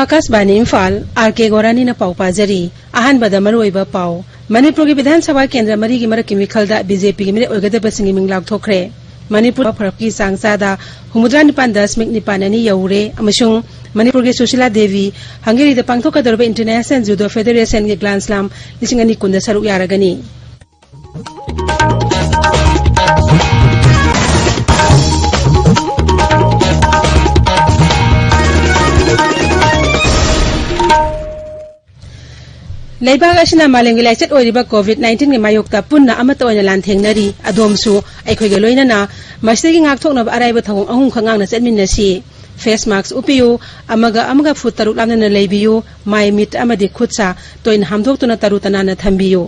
Akashvani Imphal R K गोरानी पाउ पाजरी अहानबद मरुइबा पाउ मणिपुर की विधानसभा केंद्र मरी की मरक मिखलदा बीजेपी की मिरे ओगदबसिंग मिंग लाउथोखरे मणिपुर फरकी सांगसादा 19.9 यौरे अमसुंग मणिपुर की सुशीला देवी हंगेरी द पांगथोकदरब इंटरनेशनल जूडो फेडरेशन के ग्रांड स्लैम 2019 सरुक यारगनी लेबाग असिना मालेंगे लाइचत ओरिबा कोविड-19 के मायोक्ता पुन्ना अमत ओइना लानथेंगनरी अदोमसु अखोइगे लोइनना मस्तेगी ngaktoknab araiba thawong ahum khangangna chetminnasi face mask upiyu amaga foot taruk lamna leibiyu mai mit amadi khutsa toin hamdoktuna tarutana na thambiyu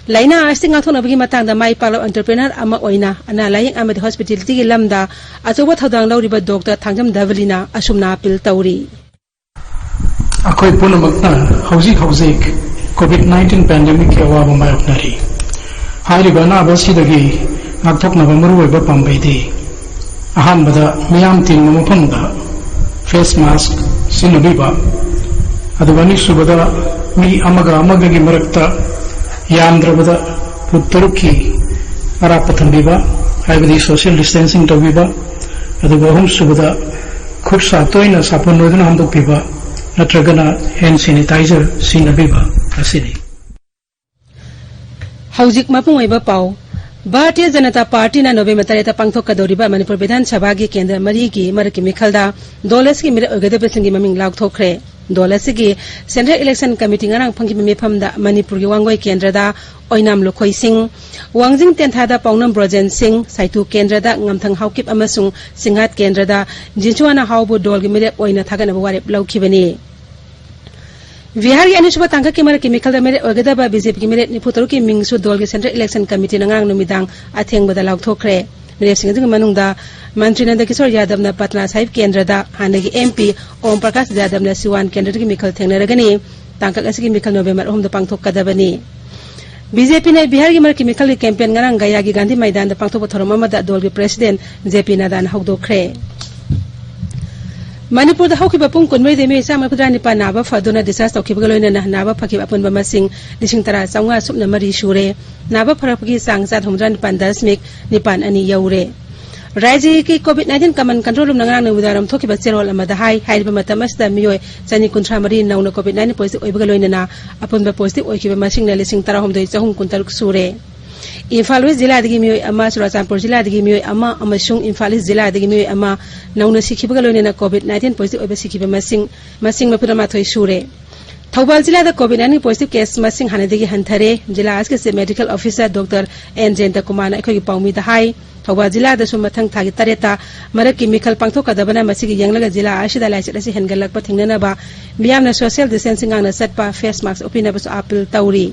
laina asting ngaktoknabagi matangda mai palo entrepreneur ama oina ana laying amadi hospitality gi lamda achoba thodang lauriba doctor thangjam davalina asumna appeal tawri akhoi punamakna hauzik COVID-19 pandemic के अवाब मायोक्नरी हारिबा नाबा सिदगी नागथोकनबा मरुओइबा पांबैदि अहानबदा मियाम तिंग मफमदा face mask सिनबिबा अदुबनी सुबदा मी अमगा की मरक्ता यामद्रबदा पुत्तरुकी अरापथंबिबा हाइबदी social distancing तोबिबा अदुबा हम सुबदा खुद सातोइना सापुन नोदना हमदोपिबा नत्रगना hand sanitiser सिनबिबा असिनी हौजिक मपुंगैबा पाउ Bharatiya Janata party ना November 3 पांगथोकदौरिबा Manipur विधानसभा की केंद्र मरी की मरकी मिखलदा दोलस की मिरे ओगदबसिंग ममिंग लाउथोखरे दोलस की central election committee ngarang phangki मेफमदा मणिपुर की वांगोई केंद्रदा ओइनाम लोखोई सिंह वांगजिंग तेंथादा पाउनम ब्रोजेन सिंह साइतु केंद्रदा ngamthang हाउकिप अमसुंग सिंघात केंद्रदा जिंचुआना हाउबु दोल की मिरे ओइना थागनबा वारेप लौखिबनी बिहार की अनिसुबा तांका के मरक मिखल मेरे ओगदबा बीजेपी की मेरे निफुतरु की मिंगसु दोल के सेंट्रल इलेक्शन कमिटी नंगांग नुमिदांग अथेंगबदा लाउथोखरे मेरे सिंगजंग मनुंगदा मंत्री नंद किशोर यादव न पटना साहिब केंद्रदा हानगी एमपी ओम प्रकाश यादव न सिवान केंद्र की मिखल थेंगनरगनी तांका असगी मिखल नवंबर 9 पांगथोकदबनी बीजेपी ने बिहार की मरक मिखल की कैंपेन ngarang गया की गांधी मैदान द पांगथोक थरम अमदा दोल के प्रेसिडेंट जेपी नदान हौदोखरे मणिपुर द हौकिबा पुंग कुनमै देमे चाम कुद्रानिपा नाबा फदुना डिसास तौखिबगा लोइना नाबा फखिब अपुनबा मसिंग 13,500 सुपना मरी सुरे नाबा फरपगी सांग 7.9 अनि यौरे राज्य की कोविड-19 कमन कंट्रोल रूम नंगांग नउदारम थोखिबा चेरोल अमदा हाइबा मतमसदा मियोय चनि 13 नौना कोविड-19 पॉजिटिव ओइबगा लोइना अपुनबा पॉजिटिव ओइखिबा मसिंग 13,9 सुरे इम्फाल वेस्ट जिला दगी मियोय अमा सुरचानपुर जिला दगी मियोय अमा अमसुंग इम्फाल ईस्ट जिला दगी मियोय अमा नौना सिखिबगा लोइना कोविड-19 पॉजिटिव ओइबा सिखिबा मसिंग मपुरमाथोय सुरे थौबाल जिला द कोविड-19 पॉजिटिव केस मसिंग हानेदगी हंथरे जिला आज के medical officer doctor N Jayant Kumar ना अखोगी पाउमी द हाई थौबाल जिला द सुमथंग थागी तरेता मरक की मिखल पांगथोकदबना मसिगी यंगलगा जिला आशिदा लाइचत असि हेनगलकपा थिंगनबा मियामना सोशल डिस्टेंसिंग आंगना सटपा फेस मास्क ओपिनबसु अपील तौरी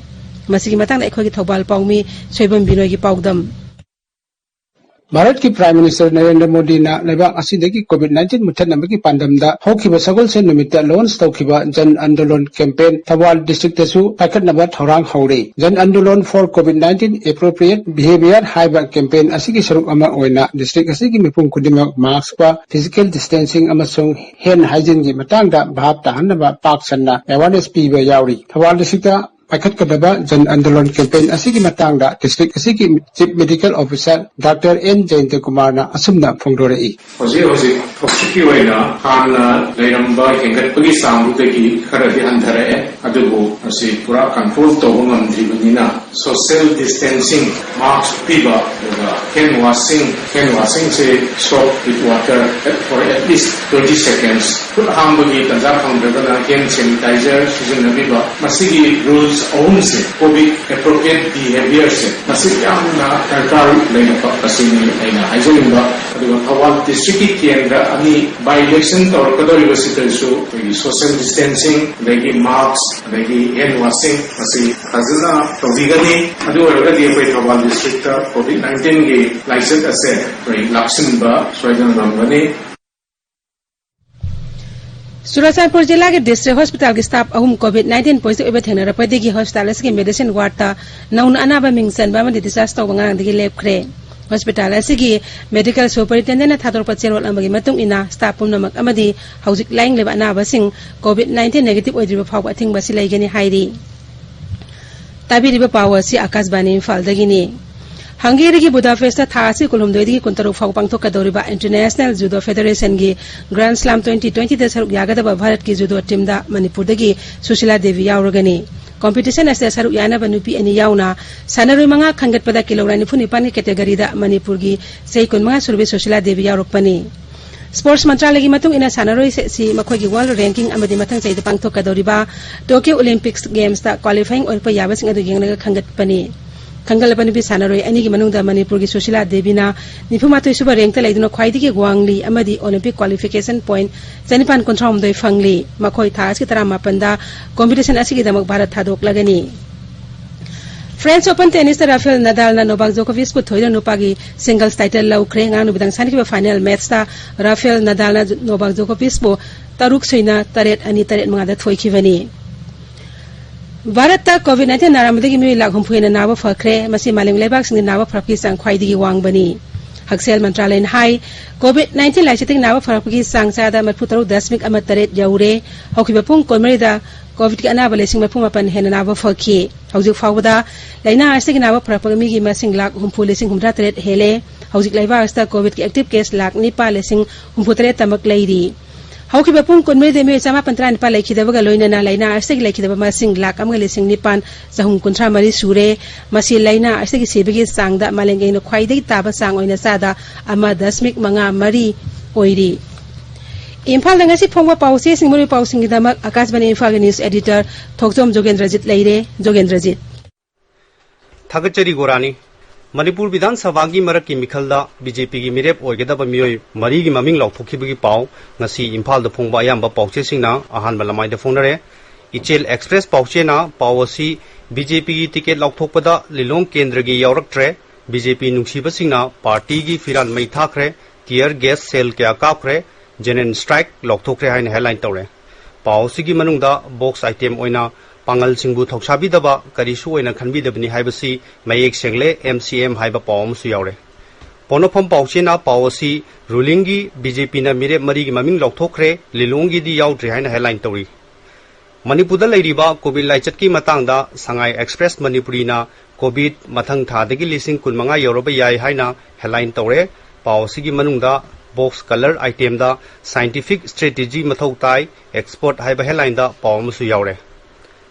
मसिगी मतंग अखोगी थौबाल पाउमी सोइबम बिनोय की पाउदम भारत की प्राइम मिनिस्टर नरेंद्र मोदी ना लेबाक असिदगी कोविड-19 मुथनबगी पांडमदा होखिबा सगोल से निमित्ता लॉन्च तौखिबा जन आंदोलन कैंपेन थौबाल डिस्ट्रिक्ट तसु पाखतनबा थौरांग हौरे जन आंदोलन फॉर कोविड-19 एप्रोप्रिएट बिहेवियर हाइबा कैंपेन असिगी सरुक अमा ओइना डिस्ट्रिक्ट असिगी मिपुम कुदिमक मास्क पा फिजिकल डिस्टेंसिंग अमसुंग हैंड हाइजीन की मतंगदा भाव ताहनबा पाकसन्ना अवेयरनेस पीबा यावरी थौबाल डिस्ट्रिक्ट पाखतकदबा जन आंदोलन कैंपेन असिगी मतंगदा डिस्ट्रिक्ट असिगी chief medical officer doctor N Jayant Kumar ना असुमना फोंदोरई होजी थोक्सुकी वैना हाना लेरंबा हेंगतपगी सामुदगी खरदि हंथरे अदुबु असि पूरा कंट्रोल तोबो ngамद्रिबनिना सोशल डिस्टेंसिंग मास्क पीबा हैंड वाशिंग से soap with water for at least 20 seconds खुद हामबगी तंजा फंगदगना हैंड सैनिटाइजर सिजनबिबा मसिगी रूल्स ओन से कोविड एप्रोप्रिएट बिहेवियर से मसिग यामना दरकार लेनपा असिनी आइना हाइजोलिंबा अदुगा थौबाल डिस्ट्रिक्ट की केंद्र अनि बाय इलेक्शन तौरकदोरिबा सितसु सोशल डिस्टेंसिंग लेगी मास्क लेगी हैंड वाशिंग मसि फजना तौबिगनी अदु ओरगदी बै थौबाल डिस्ट्रिक्ट कोविड-19 की लाइसेंस असे लक्ष्मणबा सोयदन रंगनी सुरचानपुर जिला के डिस्ट्रिक्ट हॉस्पिटल के स्टाफ अहुम कोविड-19 पॉजिटिव थेंगनरपदगी हॉस्पिटल के मेडिसिन वार्ड नौन अनाबा मिंगसन डिस्चार्ज तौब लेपख्रे hospital asigi medical superintendent thadorpa cherol amagi matung ina staff pumnamak amadi hauzik laing leba anaba sing covid-19 negative oidriba phaw athing basi laigani hairi tabiriba power si akasbani Imphal dagini Hungary ki Budapest tha si kulhum doidi ki kuntaru phaw pangthok kadoriba International Judo Federation gi Grand Slam 2020 da saruk yagadaba Bharat ki judo team da Manipur dagi Sushila Devi yauragani competition as the saruk yana banupi ani yauna sanaroi manga khangat pada kilograni phuni pani category da Manipur gi seikun manga surbe Sushila Devi yaurokpani Sports Mantralaya gi matung ina sanaroi si makhoi gi world ranking amadi mathang chai da pangthok kadoriba Tokyo Olympics Games da qualifying or pa yabasing adu yengna khangat pani Kangal Panipi Sanaroi, any Manunda Manipur Sushila Devina, Nifumato Super Rank Laidino Kwaidi Guangli, Amadi Olympic qualification point, Zanipan Contram de Fangli, Makoi Taskitara Mapanda, competition Asigidamok Bharat Hadok Lagani. French Open Tennis Rafael Nadal na Novak Djokovic ko thoida nupagi singles title lau krenga nu bidang sani ki final match ta Rafael Nadal na Novak Djokovic bo taruk soina taret ani taret mga da thoi khibani Bharat ta COVID-19 naramdagi mi laghum phuina nawa phakre masi maling lebak sing nawa phapki sang khwaidigi wang bani Haksel Mantralayan hai COVID-19 laichiting nawa phapki sang sada matputaru 10 amat taret yaure hokiba pung konmarida COVID ki anaba lesing mapumapan hena nawa phakhi haujuk fawda laina astig nawa phapki mi gi masing lak humpu lesing humra taret hele haujuk laiba asta COVID ki active case lak nipa lesing humpu taret tamak lairi Hauki bapung konmeri demi sama pantran pa laiki da baga loina na laina astig laiki da masing lak amga lesing nipan sahung kontra mari sure masi laina astig sebegi sangda malengei no khwaidai taba sang oina sada ama 10 manga mari oiri Imphal da ngasi phongwa pause singmuri pausing gidamak Akashbani Imphal news editor Thokchom Jogendrajit leire Jogendrajit Thagachari Gorani Manipur Vidhan Sabha gi marak ki mikhalda BJP gi mirep oigedaba mioi mari gi maming lauthokibagi paw ngasi Imphal da phongba ayamba pawche singna ahan balamai da phonare Ichel Express pawche na pawasi BJP gi ticket lauthokpada lilong kendra gi yauraktre BJP nungsiba singna party gi firan mai thakre tear gas cell kya kapre genuine strike lauthokre hain headline tawre pawsi gi manungda box item oina Pangal Singbu Thokchabi daba karisu oina khanbi dabni haibasi mayek sengle MCM haiba pawm su yaure ponopom pawchena pawasi ruling gi BJP na mire mari gi maming lokthokre lilongi di yaudri haina headline tori Manipur da lairiba covid laichat ki matangda Sangai Express Manipuri na covid mathang thadagi lising kunmanga yoroba yai haina headline tore pawsi gi manungda box color item da scientific strategy mathau tai export haiba headline da pawm su yaure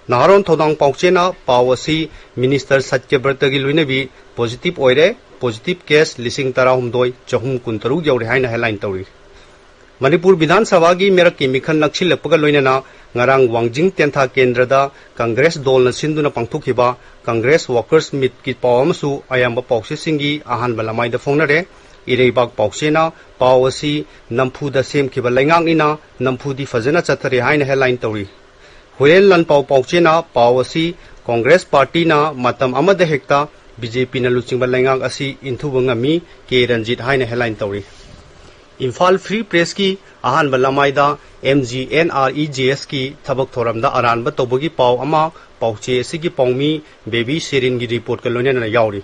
Naharon Thodang Pauchena Pawasi Minister Satyabrata gi luinabi positive oire positive case lising tarahum doi chahum kuntaru yaure haina headline tawri Manipur Vidhan Sabha gi merak ki mikhan nakchil lepaga loinana ngarang wangjing tentha kendra da Congress dol na sinduna pangthukhiba Congress workers meet ki pawamsu ayamba pawse singi ahan balamai da phonare ireibak pawchena Pawasi namphu da sem khiba laingang ina namphu di fazana chathare haina headline tawri Huel lan pau pauchena pawasi Congress Party na matam amada hekta BJP na luching balangang asi inthuwanga mi ke Ranjit haina headline tawri Imphal Free Press ki ahan balamaida MGNREJS ki thabak thoram da aran ba tobagi paw ama pauche sigi pawmi baby Sherin gi report ka lonena yauri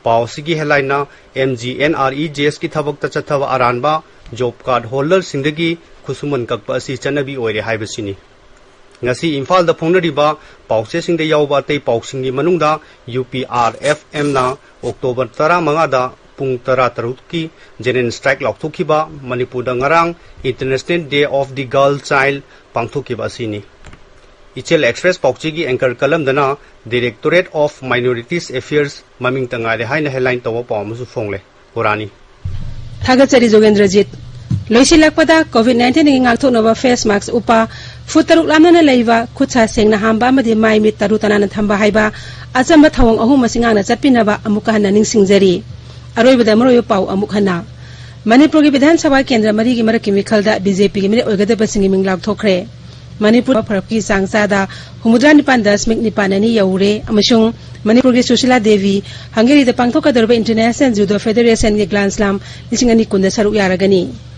paw sigi headline na MGNREJS ki thabak ta chathawa aran ba job card holder sindagi khusuman kakpa asi chanabi oire haibasini ngasi Imphal da phonariba pawche singda yawba tei pawsingi manungda UPRFM na October 15 da pung 13 ki genuine strike lauthukhiba Manipur da ngarang International Day of the Girl Child pangthukhiba sini Ichel Express pawche gi anchor kalam dana Directorate of Minorities Affairs maming tangare haina headline tawa pawmusu phongle Gorani Thagachari Jogendrajit Loisilakpada COVID-19 ngi ngakthoknaba face mask upa futaruk lamna leiba khutsa sengna hamba amadi mai mit taru tanana thamba haiba achamba thawang ahum masinga na chapinaba amuka hana ningsingjari aroibada maroyo pau amukhana Manipur gi Vidhan Sabha Kendra mari gi maraki mikhalda BJP gi mire oigada singi minglak thokre Manipur pharapki sangsada humudra nipan 10 nipanani yaure amasung Manipur gi Sushila Devi Hungary da pangthoka darba International Judo Federation gi Grand Slam 2019 saruk yaragani